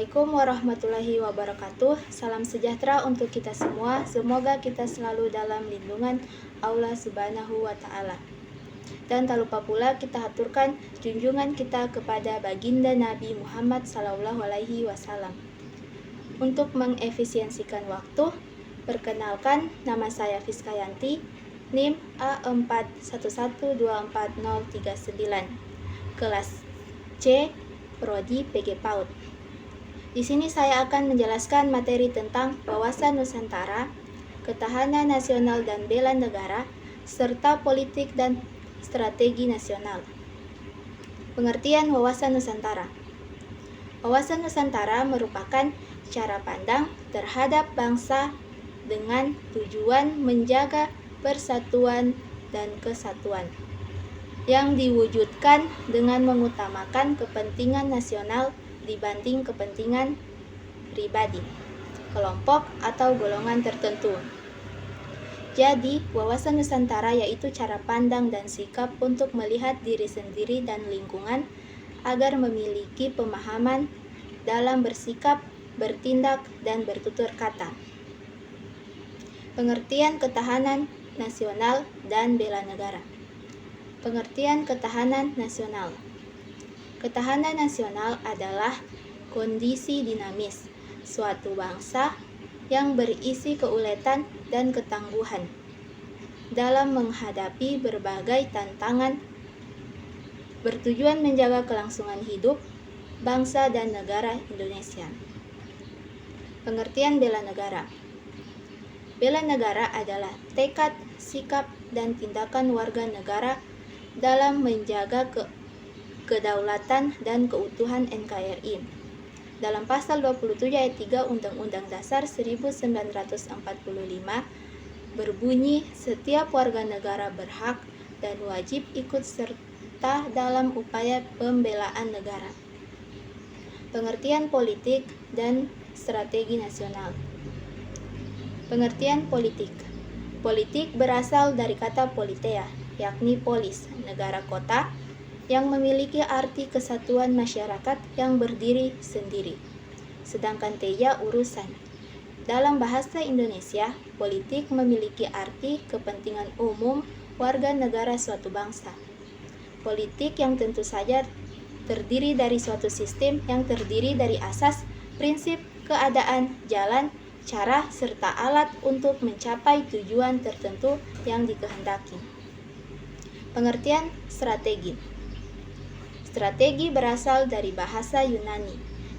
Assalamualaikum warahmatullahi wabarakatuh. Salam sejahtera untuk kita semua. Semoga kita selalu dalam lindungan Allah Subhanahu wa Ta'ala. Dan tak lupa pula kita aturkan junjungan kita kepada baginda Nabi Muhammad SAW. Untuk mengefisiensikan waktu, perkenalkan, nama saya Fiskayanti, NIM A41124039, kelas C, Prodi PG PAUD. Di sini saya akan menjelaskan materi tentang wawasan Nusantara, ketahanan nasional dan bela negara, serta politik dan strategi nasional. Pengertian wawasan Nusantara. Wawasan Nusantara merupakan cara pandang terhadap bangsa dengan tujuan menjaga persatuan dan kesatuan, yang diwujudkan dengan mengutamakan kepentingan nasional dibanding kepentingan pribadi, kelompok, atau golongan tertentu. Jadi, wawasan Nusantara yaitu cara pandang dan sikap untuk melihat diri sendiri dan lingkungan agar memiliki pemahaman dalam bersikap, bertindak, dan bertutur kata. Pengertian ketahanan nasional dan bela negara. Pengertian ketahanan nasional. Ketahanan nasional adalah kondisi dinamis suatu bangsa yang berisi keuletan dan ketangguhan dalam menghadapi berbagai tantangan, bertujuan menjaga kelangsungan hidup bangsa dan negara Indonesia. Pengertian bela negara. Bela negara adalah tekad, sikap, dan tindakan warga negara dalam menjaga kedaulatan dan keutuhan NKRI. Dalam pasal 27 ayat 3 Undang-Undang Dasar 1945 berbunyi, setiap warga negara berhak dan wajib ikut serta dalam upaya pembelaan negara. Pengertian politik dan strategi nasional. Pengertian politik. Politik berasal dari kata politea, yakni polis, negara kota, yang memiliki arti kesatuan masyarakat yang berdiri sendiri. Sedangkan teja urusan. Dalam bahasa Indonesia, politik memiliki arti kepentingan umum warga negara suatu bangsa. Politik yang tentu saja terdiri dari suatu sistem yang terdiri dari asas, prinsip, keadaan, jalan, cara, serta alat untuk mencapai tujuan tertentu yang dikehendaki. Pengertian strategi. Strategi berasal dari bahasa Yunani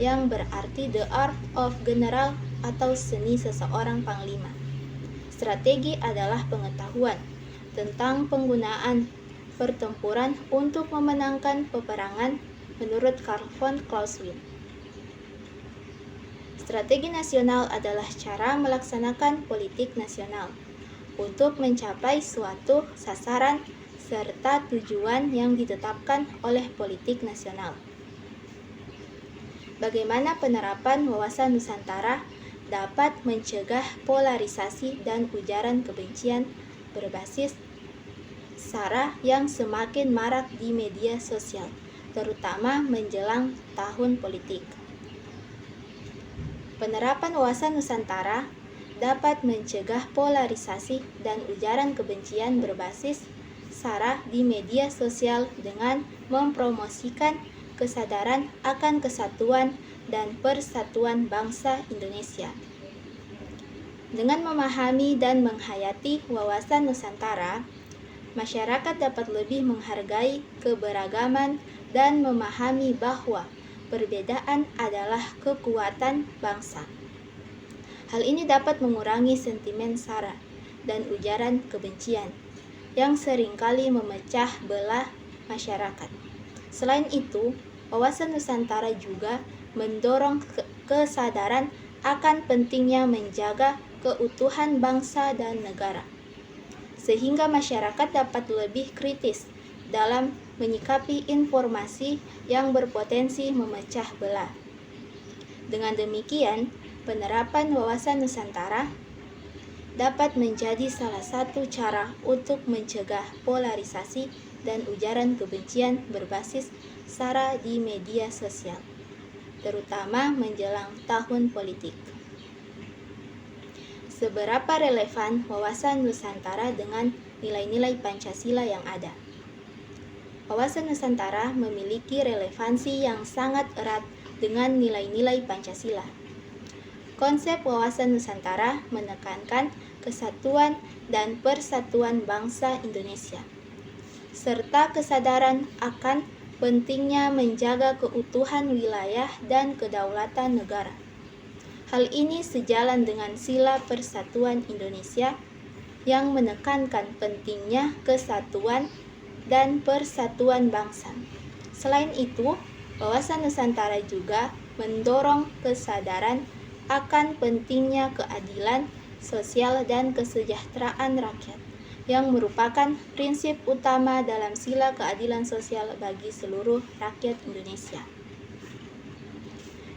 yang berarti the art of general atau seni seseorang panglima. Strategi adalah pengetahuan tentang penggunaan pertempuran untuk memenangkan peperangan menurut Karl von Clausewitz. Strategi nasional adalah cara melaksanakan politik nasional untuk mencapai suatu sasaran serta tujuan yang ditetapkan oleh politik nasional. Bagaimana penerapan wawasan Nusantara dapat mencegah polarisasi dan ujaran kebencian berbasis SARA yang semakin marak di media sosial, terutama menjelang tahun politik. Penerapan wawasan Nusantara dapat mencegah polarisasi dan ujaran kebencian berbasis SARA di media sosial dengan mempromosikan kesadaran akan kesatuan dan persatuan bangsa Indonesia. Dengan memahami dan menghayati wawasan Nusantara, masyarakat dapat lebih menghargai keberagaman dan memahami bahwa perbedaan adalah kekuatan bangsa. Hal ini dapat mengurangi sentimen SARA dan ujaran kebencian yang seringkali memecah belah masyarakat. Selain itu, wawasan Nusantara juga mendorong kesadaran akan pentingnya menjaga keutuhan bangsa dan negara, sehingga masyarakat dapat lebih kritis dalam menyikapi informasi yang berpotensi memecah belah. Dengan demikian, penerapan wawasan Nusantara dapat menjadi salah satu cara untuk mencegah polarisasi dan ujaran kebencian berbasis SARA di media sosial. terutama menjelang tahun politik. Seberapa relevan wawasan Nusantara dengan nilai-nilai Pancasila yang ada? Wawasan Nusantara memiliki relevansi yang sangat erat dengan nilai-nilai Pancasila. Konsep wawasan Nusantara menekankan kesatuan dan persatuan bangsa Indonesia, serta kesadaran akan pentingnya menjaga keutuhan wilayah dan kedaulatan negara. Hal ini sejalan dengan Sila Persatuan Indonesia yang menekankan pentingnya kesatuan dan persatuan bangsa. Selain itu, wawasan Nusantara juga mendorong kesadaran akan pentingnya keadilan sosial dan kesejahteraan rakyat, yang merupakan prinsip utama dalam Sila Keadilan Sosial bagi seluruh rakyat Indonesia.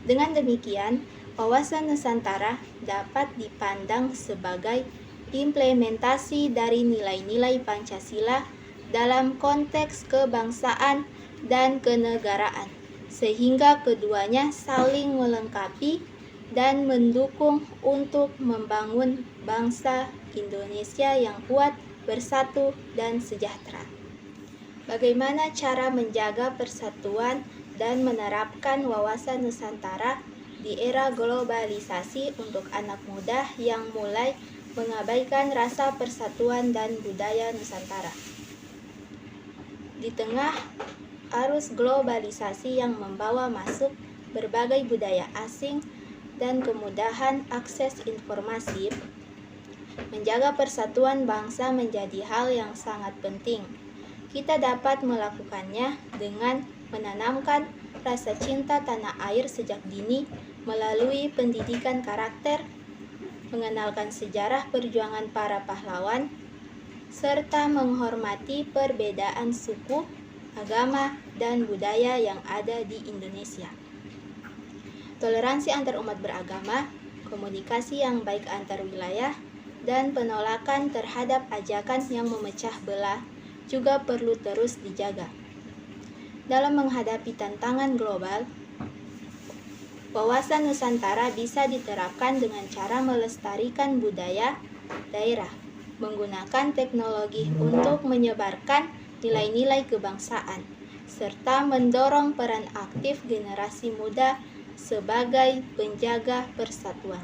Dengan demikian, wawasan Nusantara dapat dipandang sebagai implementasi dari nilai-nilai Pancasila dalam konteks kebangsaan dan kenegaraan, sehingga keduanya saling melengkapi dan mendukung untuk membangun bangsa Indonesia yang kuat, bersatu, dan sejahtera. Bagaimana cara menjaga persatuan dan menerapkan wawasan Nusantara di era globalisasi untuk anak muda yang mulai mengabaikan rasa persatuan dan budaya Nusantara? Di tengah arus globalisasi yang membawa masuk berbagai budaya asing dan kemudahan akses informasi, menjaga persatuan bangsa menjadi hal yang sangat penting. Kita dapat melakukannya dengan menanamkan rasa cinta tanah air sejak dini melalui pendidikan karakter, mengenalkan sejarah perjuangan para pahlawan, serta menghormati perbedaan suku, agama, dan budaya yang ada di Indonesia. Toleransi antar umat beragama, komunikasi yang baik antar wilayah, dan penolakan terhadap ajakan yang memecah belah juga perlu terus dijaga. Dalam menghadapi tantangan global, wawasan Nusantara bisa diterapkan dengan cara melestarikan budaya daerah, menggunakan teknologi untuk menyebarkan nilai-nilai kebangsaan, serta mendorong peran aktif generasi muda sebagai penjaga persatuan.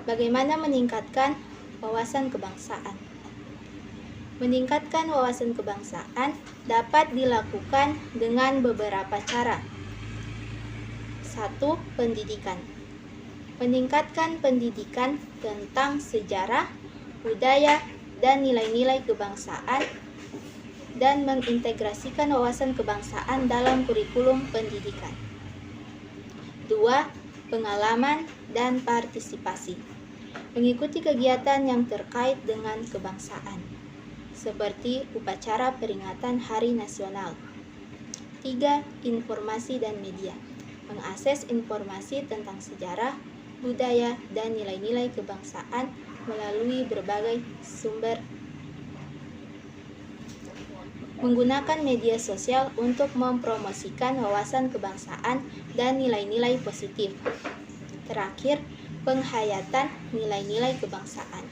Bagaimana meningkatkan wawasan kebangsaan? Meningkatkan wawasan kebangsaan dapat dilakukan dengan beberapa cara. 1. Pendidikan. Meningkatkan pendidikan tentang sejarah, budaya, dan nilai-nilai kebangsaan, dan mengintegrasikan wawasan kebangsaan dalam kurikulum pendidikan. 2. Pengalaman dan partisipasi. Mengikuti kegiatan yang terkait dengan kebangsaan, seperti upacara peringatan Hari Nasional. 3. Informasi dan media. Mengakses informasi tentang sejarah, budaya, dan nilai-nilai kebangsaan melalui berbagai sumber. Menggunakan media sosial untuk mempromosikan wawasan kebangsaan dan nilai-nilai positif. Terakhir, penghayatan nilai-nilai kebangsaan.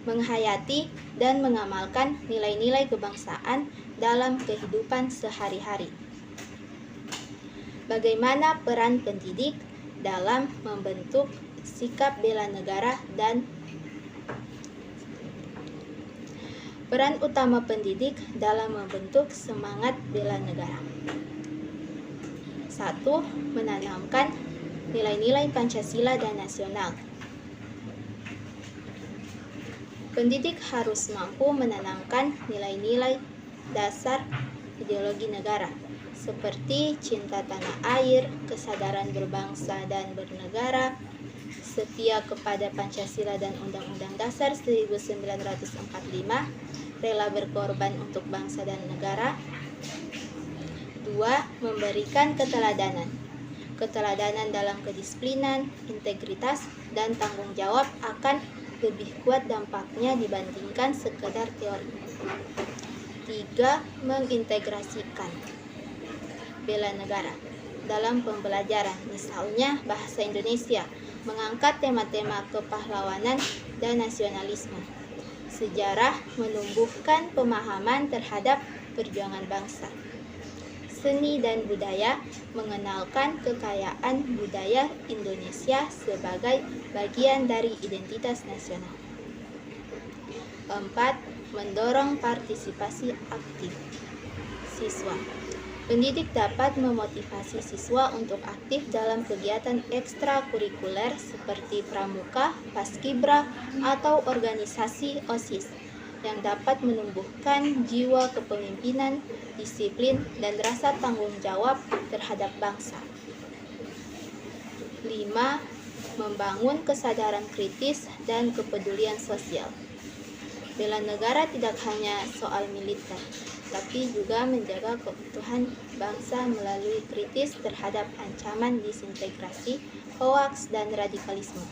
Menghayati dan mengamalkan nilai-nilai kebangsaan dalam kehidupan sehari-hari. Bagaimana peran pendidik dalam membentuk sikap bela negara dan peran utama pendidik dalam membentuk semangat bela negara? 1. Menanamkan nilai-nilai Pancasila dan nasional. Pendidik harus mampu menanamkan nilai-nilai dasar ideologi negara, seperti cinta tanah air, kesadaran berbangsa dan bernegara, setia kepada Pancasila dan Undang-Undang Dasar 1945, rela berkorban untuk bangsa dan negara. 2. Memberikan keteladanan. Keteladanan dalam kedisiplinan, integritas, dan tanggung jawab akan lebih kuat dampaknya dibandingkan sekedar teori. 3. Mengintegrasikan bela negara. dalam pembelajaran, misalnya bahasa Indonesia, mengangkat tema-tema kepahlawanan dan nasionalisme. Sejarah menumbuhkan pemahaman terhadap perjuangan bangsa. Seni dan budaya mengenalkan kekayaan budaya Indonesia sebagai bagian dari identitas nasional. 4. Mendorong partisipasi aktif siswa. Pendidik dapat memotivasi siswa untuk aktif dalam kegiatan ekstrakurikuler seperti pramuka, paskibra, atau organisasi OSIS yang dapat menumbuhkan jiwa kepemimpinan, disiplin, dan rasa tanggung jawab terhadap bangsa. 5. Membangun kesadaran kritis dan kepedulian sosial. Bela negara tidak hanya soal militer, tapi juga menjaga keutuhan bangsa melalui kritis terhadap ancaman disintegrasi, hoaks, dan radikalisme.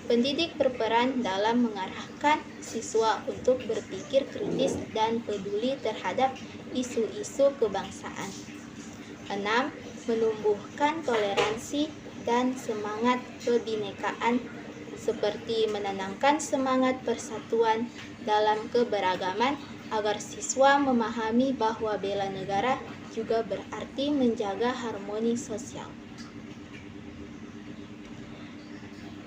Pendidik berperan dalam mengarahkan siswa untuk berpikir kritis dan peduli terhadap isu-isu kebangsaan. 6. Menumbuhkan toleransi dan semangat kebinekaan seperti menanamkan semangat persatuan dalam keberagaman agar siswa memahami bahwa bela negara juga berarti menjaga harmoni sosial.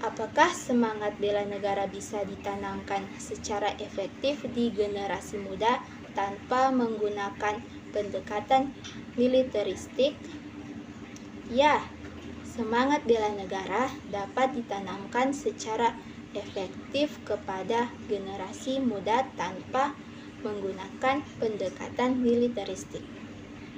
Apakah semangat bela negara bisa ditanamkan secara efektif di generasi muda tanpa menggunakan pendekatan militeristik? Ya, semangat bela negara dapat ditanamkan secara efektif kepada generasi muda tanpa menggunakan pendekatan militeristik.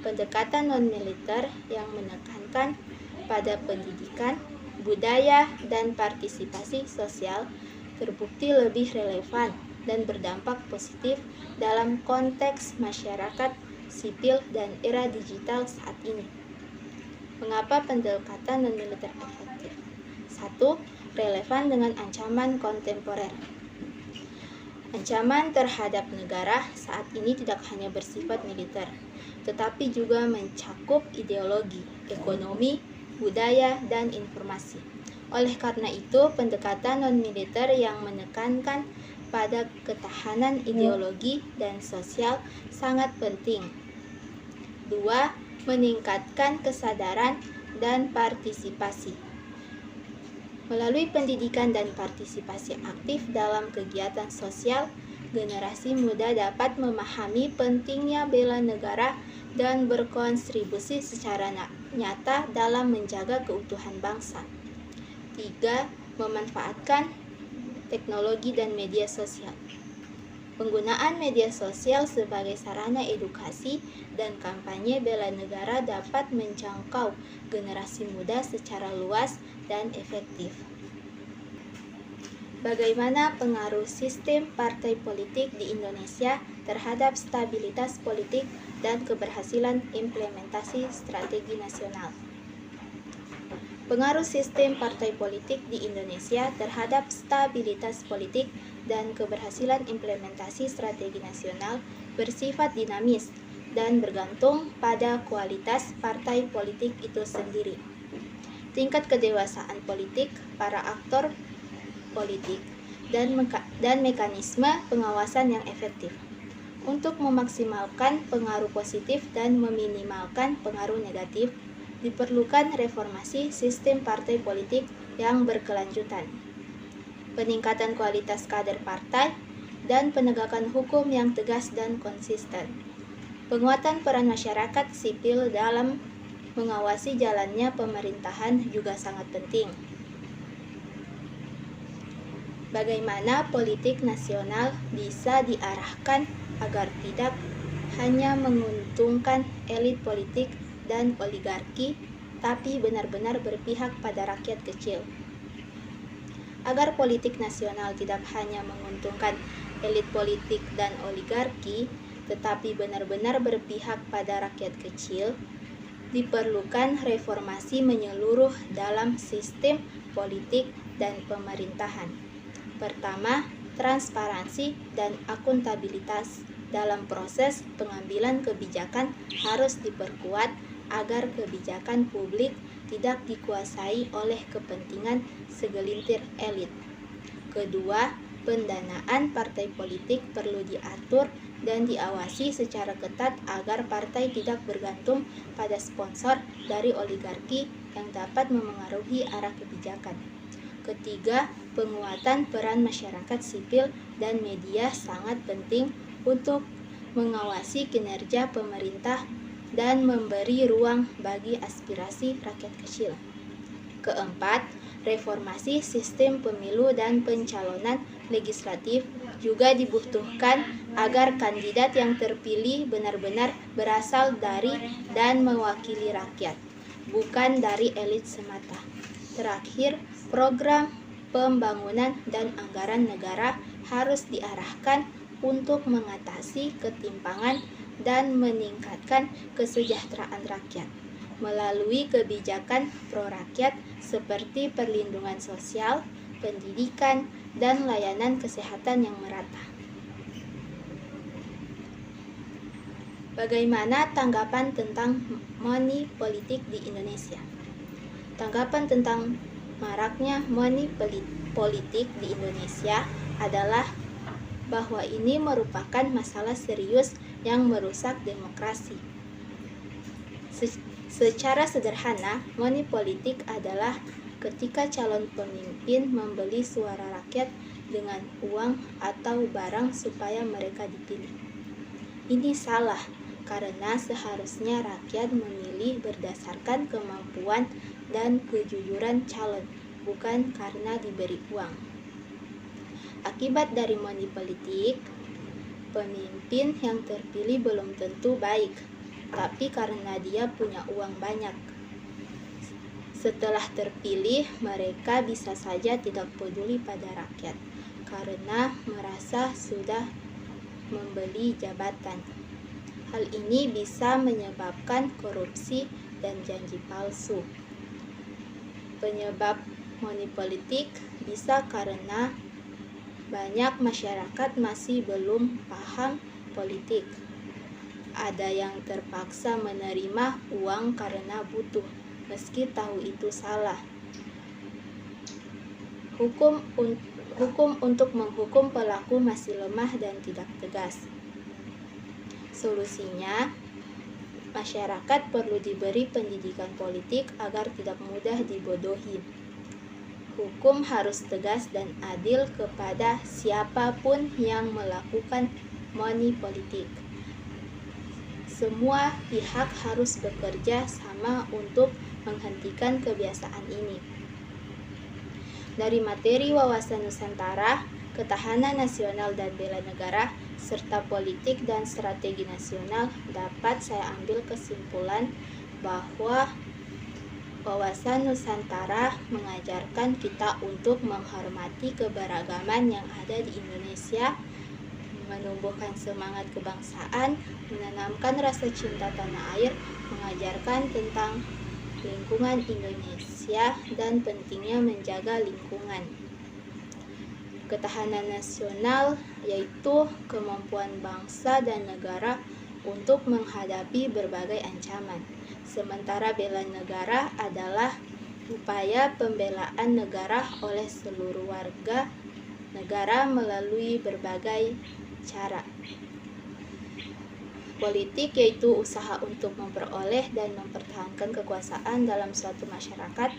Pendekatan non-militer yang menekankan pada pendidikan, budaya, dan partisipasi sosial terbukti lebih relevan dan berdampak positif dalam konteks masyarakat sipil dan era digital saat ini. Mengapa pendekatan non-militer efektif? 1. Relevan dengan ancaman kontemporer. Ancaman terhadap negara saat ini tidak hanya bersifat militer, tetapi juga mencakup ideologi, ekonomi, budaya, dan informasi. Oleh karena itu, pendekatan non-militer yang menekankan pada ketahanan ideologi dan sosial sangat penting. 2. Meningkatkan kesadaran dan partisipasi. Melalui pendidikan dan partisipasi aktif dalam kegiatan sosial, generasi muda dapat memahami pentingnya bela negara dan berkontribusi secara nyata dalam menjaga keutuhan bangsa. 3. Memanfaatkan teknologi dan media sosial. Penggunaan media sosial sebagai sarana edukasi dan kampanye bela negara dapat menjangkau generasi muda secara luas dan efektif. Bagaimana pengaruh sistem partai politik di Indonesia terhadap stabilitas politik dan keberhasilan implementasi strategi nasional? Pengaruh sistem partai politik di Indonesia terhadap stabilitas politik dan keberhasilan implementasi strategi nasional bersifat dinamis dan bergantung pada kualitas partai politik itu sendiri, tingkat kedewasaan politik para aktor politik, dan mekanisme pengawasan yang efektif. Untuk memaksimalkan pengaruh positif dan meminimalkan pengaruh negatif, diperlukan reformasi sistem partai politik yang berkelanjutan, peningkatan kualitas kader partai, dan penegakan hukum yang tegas dan konsisten. Penguatan peran masyarakat sipil dalam mengawasi jalannya pemerintahan juga sangat penting. Bagaimana politik nasional bisa diarahkan agar tidak hanya menguntungkan elit politik dan oligarki, tapi benar-benar berpihak pada rakyat kecil. Agar politik nasional tidak hanya menguntungkan elit politik dan oligarki, tetapi benar-benar berpihak pada rakyat kecil, diperlukan reformasi menyeluruh dalam sistem politik dan pemerintahan. Pertama, transparansi dan akuntabilitas dalam proses pengambilan kebijakan harus diperkuat agar kebijakan publik tidak dikuasai oleh kepentingan segelintir elit. Kedua, pendanaan partai politik perlu diatur dan diawasi secara ketat agar partai tidak bergantung pada sponsor dari oligarki yang dapat memengaruhi arah kebijakan. Ketiga, penguatan peran masyarakat sipil dan media sangat penting untuk mengawasi kinerja pemerintah dan memberi ruang bagi aspirasi rakyat kecil. Keempat, reformasi sistem pemilu dan pencalonan legislatif juga dibutuhkan agar kandidat yang terpilih benar-benar berasal dari dan mewakili rakyat, bukan dari elit semata. Terakhir, program pembangunan dan anggaran negara harus diarahkan untuk mengatasi ketimpangan dan meningkatkan kesejahteraan rakyat melalui kebijakan pro-rakyat seperti perlindungan sosial, pendidikan, dan layanan kesehatan yang merata. Bagaimana tanggapan tentang money politik di Indonesia? Tanggapan tentang maraknya money politik di Indonesia adalah bahwa ini merupakan masalah serius yang merusak demokrasi. Secara sederhana, money politik adalah ketika calon pemimpin membeli suara rakyat dengan uang atau barang supaya mereka dipilih. Ini salah, karena seharusnya rakyat memilih berdasarkan kemampuan dan kejujuran calon, bukan karena diberi uang. Akibat dari money politik, pemimpin yang terpilih belum tentu baik, tapi karena dia punya uang banyak. Setelah terpilih, mereka bisa saja tidak peduli pada rakyat karena merasa sudah membeli jabatan. Hal ini bisa menyebabkan korupsi dan janji palsu. Penyebab money politik bisa karena banyak masyarakat masih belum paham politik. Ada yang terpaksa menerima uang karena butuh, meski tahu itu salah. Hukum untuk menghukum pelaku masih lemah dan tidak tegas. Solusinya, masyarakat perlu diberi pendidikan politik agar tidak mudah dibodohi. Hukum harus tegas dan adil kepada siapapun yang melakukan money politik. Semua pihak harus bekerja sama untuk menghentikan kebiasaan ini. Dari materi wawasan Nusantara, ketahanan nasional dan bela negara, serta politik dan strategi nasional, dapat saya ambil kesimpulan bahwa wawasan Nusantara mengajarkan kita untuk menghormati keberagaman yang ada di Indonesia, menumbuhkan semangat kebangsaan, menanamkan rasa cinta tanah air, mengajarkan tentang lingkungan Indonesia dan pentingnya menjaga lingkungan. Ketahanan nasional yaitu kemampuan bangsa dan negara untuk menghadapi berbagai ancaman. Sementara bela negara adalah upaya pembelaan negara oleh seluruh warga negara melalui berbagai cara. Politik yaitu usaha untuk memperoleh dan mempertahankan kekuasaan dalam suatu masyarakat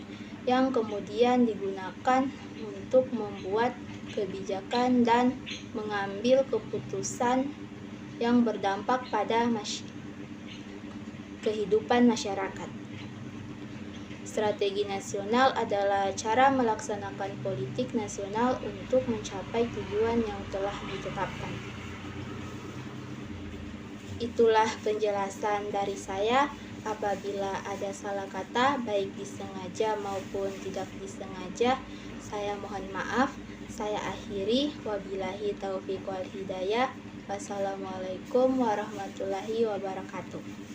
yang kemudian digunakan untuk membuat kebijakan dan mengambil keputusan yang berdampak pada kehidupan masyarakat. Strategi nasional adalah cara melaksanakan politik nasional untuk mencapai tujuan yang telah ditetapkan. Itulah penjelasan dari saya. Apabila ada salah kata, baik disengaja maupun tidak disengaja, saya mohon maaf. Saya akhiri. Wabillahi taufiq wal hidayah. Wassalamualaikum warahmatullahi wabarakatuh.